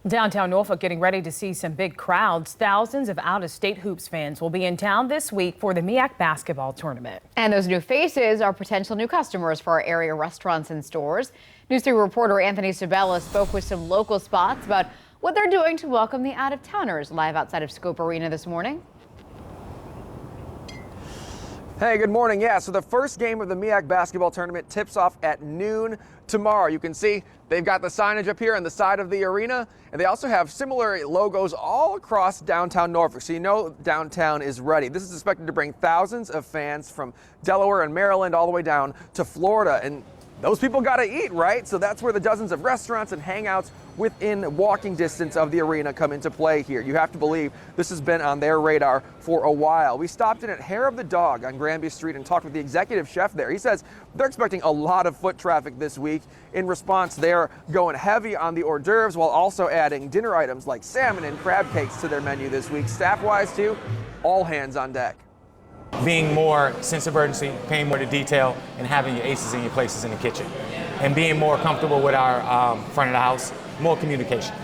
Downtown Norfolk getting ready to see some big crowds. Thousands of out-of-state hoops fans will be in town this week for the MEAC basketball tournament. And those new faces are potential new customers for our area restaurants and stores. News 3 reporter Anthony Sabella spoke with some local spots about what they're doing to welcome the out-of-towners. Live outside of Scope Arena this morning. Hey, good morning. Yeah, so the first game of the MEAC basketball tournament tips off at noon tomorrow. You can see they've got the signage up here on the side of the arena, and they also have similar logos all across downtown Norfolk, so you know downtown is ready. This is expected to bring thousands of fans from Delaware and Maryland all the way down to Florida, and those people got to eat, right? So that's where the dozens of restaurants and hangouts within walking distance of the arena come into play here. You have to believe this has been on their radar for a while. We stopped in at Hair of the Dog on Granby Street and talked with the executive chef there. He says they're expecting a lot of foot traffic this week. In response, they're going heavy on the hors d'oeuvres while also adding dinner items like salmon and crab cakes to their menu this week. Staff-wise, too, all hands on deck. Being more sense of urgency, paying more to detail, and having your aces in your places in the kitchen. And being more comfortable with our front of the house, more communication.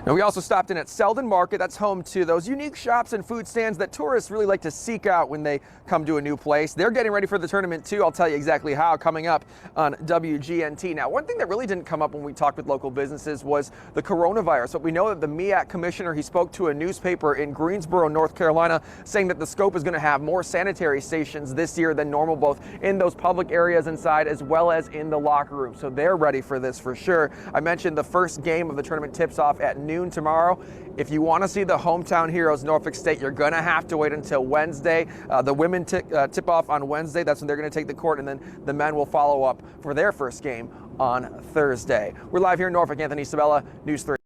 And we also stopped in at Selden Market. That's home to those unique shops and food stands that tourists really like to seek out when they come to a new place. They're getting ready for the tournament too. I'll tell you exactly how coming up on WGNT. Now, one thing that really didn't come up when we talked with local businesses was the coronavirus. But we know that the MEAC commissioner, he spoke to a newspaper in Greensboro, North Carolina, saying that the scope is going to have more sanitary stations this year than normal, both in those public areas inside as well as in the locker room. So they're ready for this for sure. I mentioned the first game of the tournament tips off at noon tomorrow. If you want to see the hometown heroes, Norfolk State, you're going to have to wait until Wednesday. The women tip off on Wednesday. That's when they're going to take the court, and then the men will follow up for their first game on Thursday. We're live here in Norfolk. Anthony Sabella, News 3.